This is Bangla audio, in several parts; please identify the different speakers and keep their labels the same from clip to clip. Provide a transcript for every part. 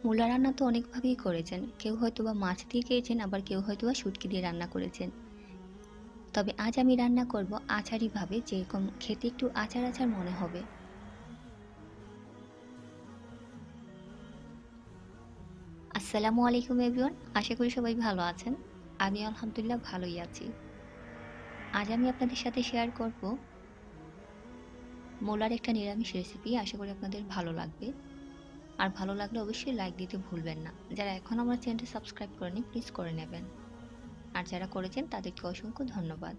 Speaker 1: মূলা রান্না তো অনেকভাবেই করেছেন, কেউ হয়তোবা মাছ দিয়ে খেয়েছেন, আবার কেউ হয়তোবা শুটকি দিয়ে রান্না করেছেন। তবে আজ আমি রান্না করব আচারিভাবে, যেরকম খেতে একটু আচার আচার মনে হবে। আসসালামু আলাইকুম এভরিওয়ান, আশা করি সবাই ভালো আছেন। আমি আলহামদুলিল্লাহ ভালোই আছি। আজ আমি আপনাদের সাথে শেয়ার করব মূলার একটা নিরামিষ রেসিপি। আশা করি আপনাদের ভালো লাগবে। আর ভালো লাগলে অবশ্যই লাইক দিতে ভুলবেন না। যারা এখন আমার চ্যানেলটি সাবস্ক্রাইব করেনি প্লিজ করে নেবেন। আর যারা করেছেন তাদেরকে অসংখ্য ধন্যবাদ।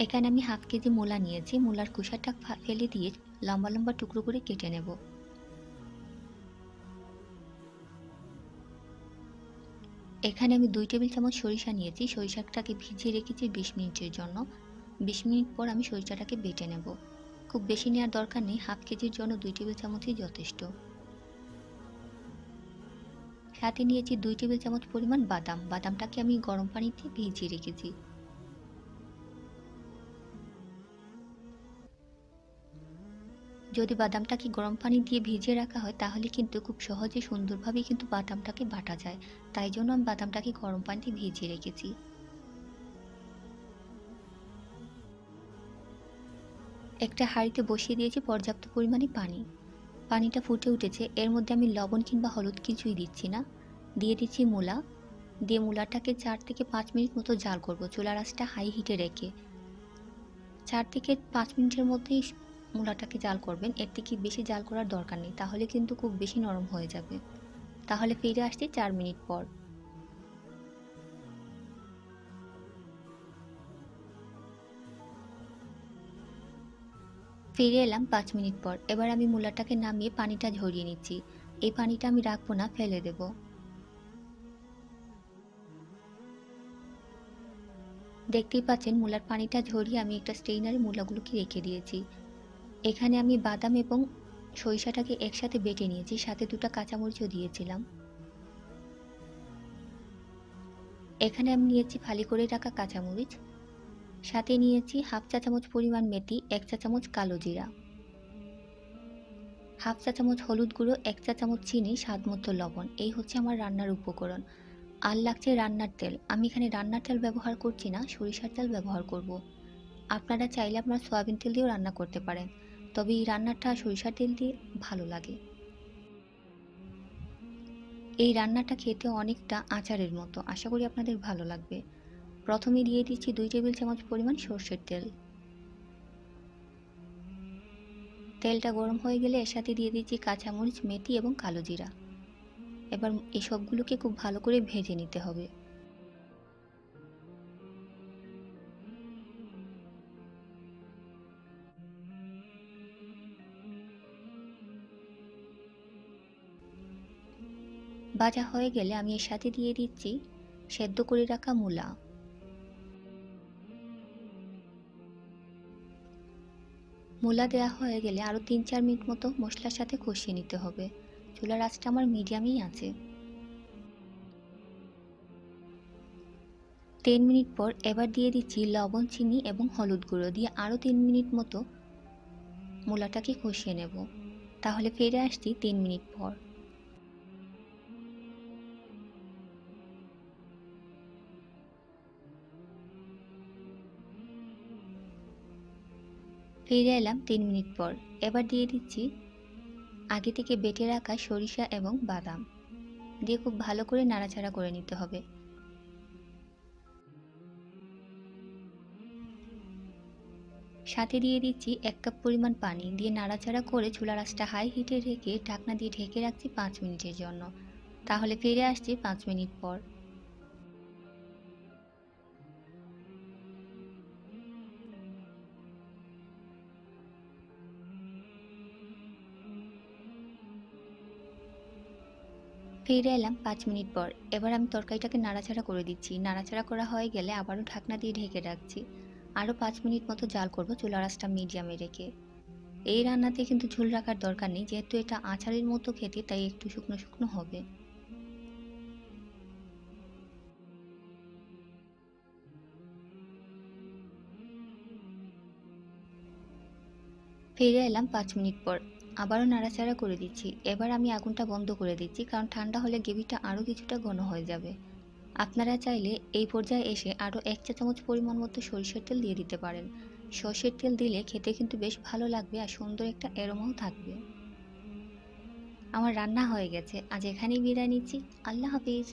Speaker 1: এখানে আমি হাফ কেজি মূলা নিয়েছি। মূলার খোসাটা ফেলে দিয়ে লম্বা লম্বা টুকরো করে কেটে নেব। এখানে আমি 2 টেবিল চামচ সরিষা নিয়েছি। সরিষাটাকে ভিজিয়ে রেখেছি 20 মিনিটের জন্য। 20 মিনিট পর আমি সরিষাটাকে বেটে নেব। খুব বেশি নেওয়ার দরকার নেই, হাফ কেজির জন্য 2 টেবিল চামচই যথেষ্ট। সাথে নিয়েছি 2 টেবিল চামচ পরিমাণ বাদাম। বাদামটাকে আমি গরম পানিতে ভিজিয়ে রেখেছি। যদি বাদামটাকে গরম পানি দিয়ে ভিজিয়ে রাখা হয় তাহলে কিন্তু খুব সহজে সুন্দরভাবে কিন্তু বাদামটাকে বাটা যায়। তাই জন্য আমি বাদামটাকে গরম পানিতে ভিজিয়ে রেখেছি। একটা হাঁড়িতে বসিয়ে দিয়েছি পর্যাপ্ত পরিমাণে পানি। পানিটা ফুটে উঠেছে, এর মধ্যে আমি লবণ কিংবা হলুদ কিছুই দিচ্ছি না। দিয়ে দিচ্ছি মূলা। দিয়ে মূলাটাকে 4 থেকে 5 মিনিট মতো জাল করব চুলার আঁচটা হাই হিটে রেখে। 4 থেকে 5 মিনিটের মধ্যেই মূলাটাকে জাল করবেন, এর থেকে বেশি জাল করার দরকার নেই, তাহলে কিন্তু খুব বেশি নরম হয়ে যাবে। তাহলে ফিরে আসছি 4 মিনিট পর। ফিরে এলাম 5 মিনিট পর। এবার আমি মূলাটাকে নামিয়ে পানিটা ঝরিয়ে নিচ্ছি। এই পানিটা আমি রাখবো না, ফেলে দেব। দেখতেই পাচ্ছেন মূলার পানিটা ঝরিয়ে আমি একটা স্ট্রেইনারে মূলাগুলোকে রেখে দিয়েছি। এখানে আমি বাদাম এবং সরিষাটাকে একসাথে বেটে নিয়েছি, সাথে 2টা কাঁচামরিচও দিয়েছিলাম। এখানে আমি নিয়েছি ফালি করে রাখা কাঁচামরিচ, সাথে নিয়েছি হাফ চা চামচ পরিমাণ মেথি, 1 চা চামচ কালো জিরা, হাফ চা চামচ হলুদ গুঁড়ো, 1 চা চামচ চিনি, স্বাদ মতো লবণ। এই হচ্ছে আমার রান্নার উপকরণ। আর লাগছে রান্নার তেল। আমি এখানে রান্নার তেল ব্যবহার করছি না, সরিষার তেল ব্যবহার করব। আপনারা চাইলে আপনার সয়াবিন তেল দিয়েও রান্না করতে পারেন, তবে এই রান্নাটা সরিষার তেল দিয়ে ভালো লাগে। এই রান্নাটা খেতে অনেকটা আচারের মতো, আশা করি আপনাদের ভালো লাগবে। প্রথমে দিয়ে দিচ্ছি 2 টেবিল চামচ পরিমাণ সরষের তেল। তেলটা গরম হয়ে গেলে এর সাথে দিয়ে দিচ্ছি কাঁচামরিচ, মেথি এবং কালো জিরা। এবার এই সবগুলোকে খুব ভালো করে ভেজে নিতে হবে। ভাজা হয়ে গেলে আমি এর সাথে দিয়ে দিচ্ছি সেদ্ধ করে রাখা মূলা। মূলা দেওয়া হয়ে গেলে আরও 3-4 মিনিট মতো মশলার সাথে কষিয়ে নিতে হবে। চুলার আঁচটা আমার মিডিয়ামেই আছে। 3 মিনিট পর এবার দিয়ে দিচ্ছি লবণ, চিনি এবং হলুদ গুঁড়ো দিয়ে আরও 3 মিনিট মতো মূলাটাকে কষিয়ে নেব। তাহলে ফিরে আসছি 3 মিনিট পর। ফিরে এলাম 3 মিনিট পর। এবার দিয়ে দিচ্ছি আগে থেকে বেটে রাখা সরিষা এবং বাদাম দিয়ে খুব ভালো করে নাড়াচাড়া করে নিতে হবে। সাথে দিয়ে দিচ্ছি 1 কাপ পরিমাণ পানি দিয়ে নাড়াচাড়া করে চুলার আঁচটা হাই হিটে রেখে ঢাকনা দিয়ে ঢেকে রাখছি 5 মিনিটের জন্য। তাহলে ফিরে আসছি 5 মিনিট পর। ফিরে এলাম 5 মিনিট পর। এবার আমি তরকারিটাকে নাড়াচাড়া করে দিচ্ছি। নাড়াচাড়া করা হয়ে গেলে আবারও ঢাকনা দিয়ে ঢেকে রাখছি। আরও 5 মিনিট মতো জাল করব চুলার আঁচটা মিডিয়ামে রেখে। এই রান্নাতে কিন্তু ঝোল রাখার দরকার নেই, যেহেতু এটা আচারের মতো খেতে, তাই একটু শুকনো শুকনো হবে। ফিরে এলাম 5 মিনিট পর। আবারও নাড়াচাড়া করে দিচ্ছি। এবার আমি আগুনটা বন্ধ করে দিচ্ছি, কারণ ঠান্ডা হলে গ্রেভিটা আরও কিছুটা ঘন হয়ে যাবে। আপনারা চাইলে এই পর্যায়ে এসে আরও ১ চা চামচ পরিমাণ মতো সরিষার তেল দিয়ে দিতে পারেন। সরষের তেল দিলে খেতে কিন্তু বেশ ভালো লাগবে আর সুন্দর একটা অ্যারোমাও থাকবে। আমার রান্না হয়ে গেছে। আজ এখানেই বিদায় নিচ্ছি। আল্লাহ হাফিজ।